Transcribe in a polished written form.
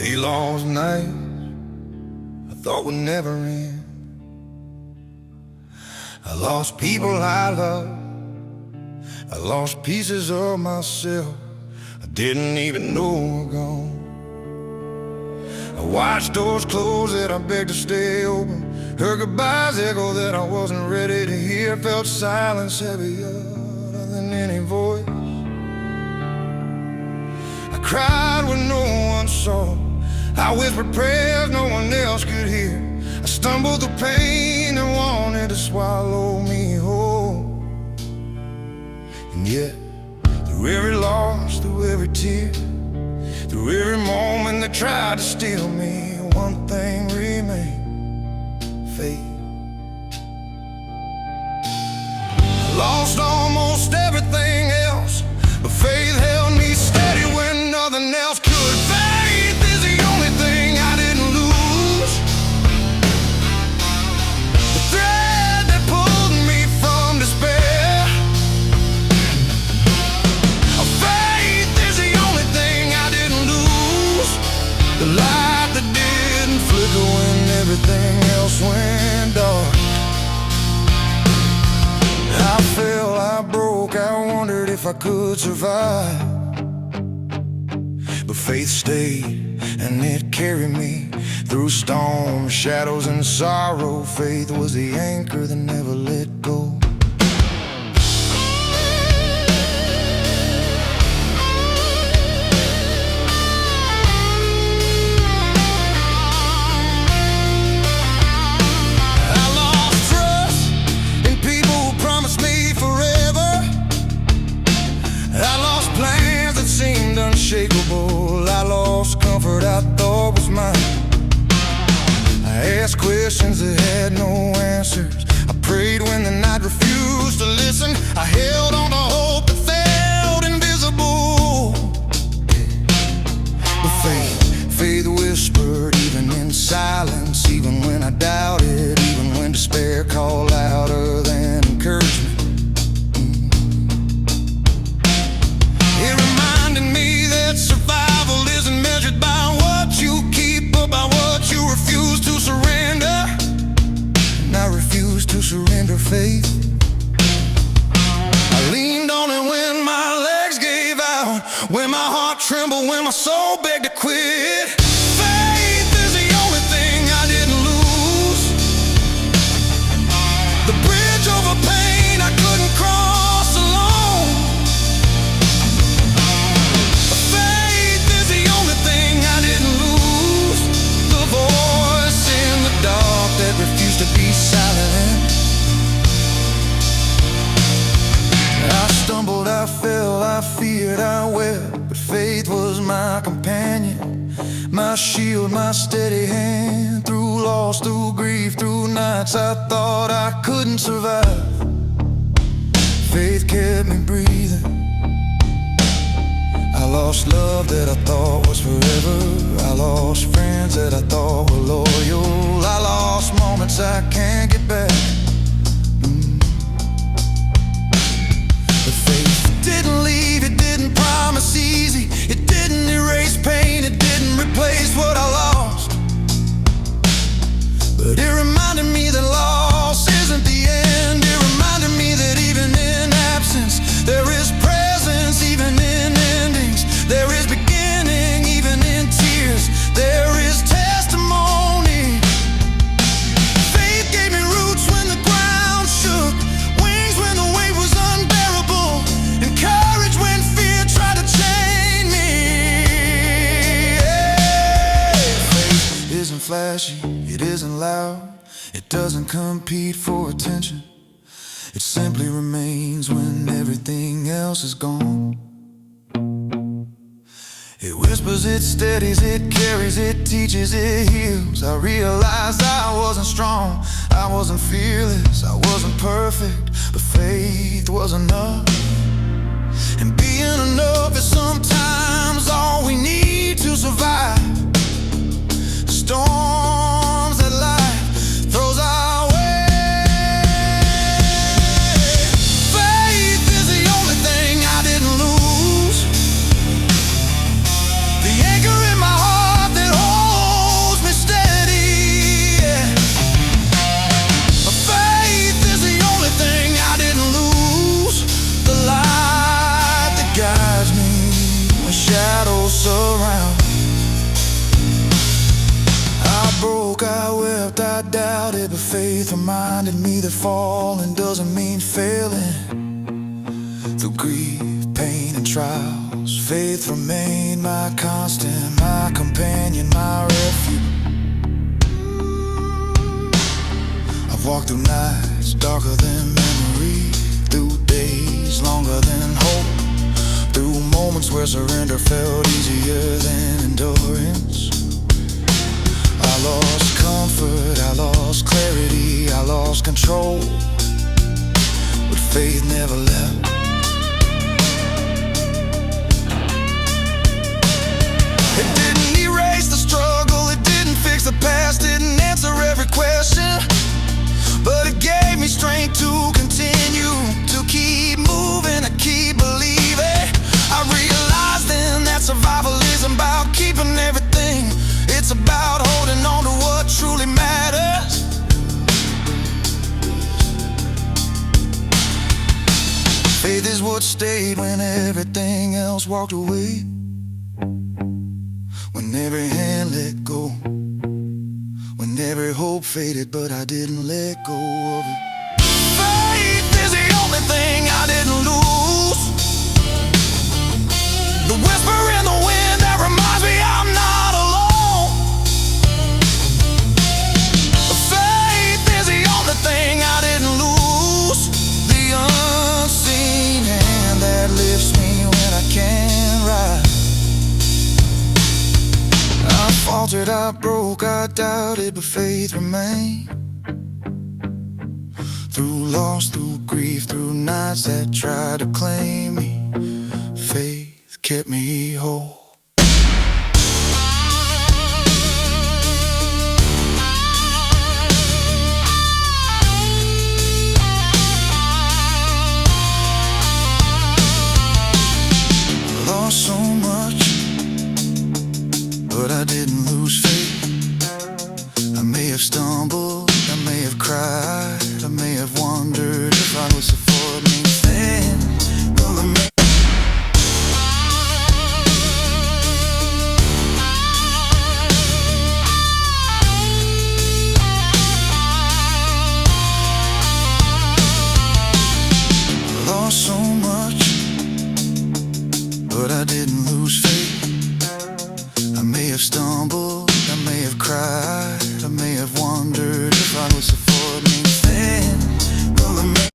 They lost nights I thought would never end. I lost people I loved. I lost pieces of myself I didn't even know were gone. I watched doors close that I begged to stay open, heard goodbyes echo that I wasn't ready to hear, felt silence heavier than any voice. I cried when no one saw, I whispered prayers no one else could hear. I stumbled through pain and wanted to swallow me whole. And yet, through every loss, through every tear, through every moment that tried to steal me, one thing remained: faith. I lost almost everything else, but faith held me steady when nothing else could. Faith is the only thing I didn't lose, the thread that pulled me from despair. Faith is the only thing I didn't lose, the light that didn't flicker when everything else went dark. I fell, I broke, I wondered if I could survive, but faith stayed and it carried me through storms, shadows and sorrow. Faith was the anchor that never let go. Unshakable, I lost comfort I thought was mine. I asked questions that had no answers. I prayed when the night refused to listen. I held on to hope that felt invisible. But faith whispered even in silence, even when I doubted, even when despair called louder than encouragement. Survival isn't measured by what you keep, but by what you refuse to surrender. And I refuse to surrender faith. I leaned on it when my legs gave out, when my heart trembled, when my soul begged to quit. Faith is the only thing I didn't lose, the bridge over pain I couldn't cross alone. That refused to be silent. I stumbled, I fell, I feared, I wept, but faith was my companion, my shield, my steady hand. Through loss, through grief, through nights I thought I couldn't survive, faith kept me breathing. I lost love that I thought was forever. I lost friends that I thought were loyal. I lost moments I can't get back. But faith didn't leave, it didn't promise easy, it didn't erase pain, it didn't replace what I lost. But it reminded me that loss isn't the end. It reminded me that even in absence there is presence, even in endings there is beginning, even in tears there is testimony. Faith gave me roots when the ground shook, wings when the weight was unbearable, and courage when fear tried to chain me. Faith isn't flashy, it isn't loud, it doesn't compete for attention. It simply remains when everything else is gone. It whispers, it steadies, it carries, it teaches, it heals. I realized I wasn't strong, I wasn't fearless, I wasn't perfect, but faith was enough. And being enough is sometimes all we need to survive storms that life throws our way. Faith is the only thing I didn't lose, the anchor in my heart that faith reminded me that falling doesn't mean failing. Through grief, pain, and trials, faith remained my constant, my companion, my refuge. I've walked through nights darker than memory, through days longer than hope, through moments where surrender felt easier than endurance. I lost comfort, I lost clarity, I lost control, but faith never left. It didn't erase the struggle, it didn't fix the past, didn't answer every question, but it gave me strength to continue, to keep moving, to keep believing. I realized then that survival isn't about keeping everything, it's about holding on to what truly matters. Faith is what stayed when everything else walked away, when every hand let go, when every hope faded, but I didn't let go of it. Faith is the only thing I didn't lose, the whisper in the wind that reminds me I'm not alone. Faith is the only thing I didn't lose, the unseen hand that lifts me when I can't rise. I faltered, I broke, I doubted, but faith remained. Through loss, through grief, through nights that tried to claim me, faith kept me whole. I lost so much, but I didn't lose faith. I may have stumbled, I may have cried, I may have wondered if I was for me then. I lost so much, but I didn't lose faith. I may have stumbled, I may have cried, I may have wondered if I was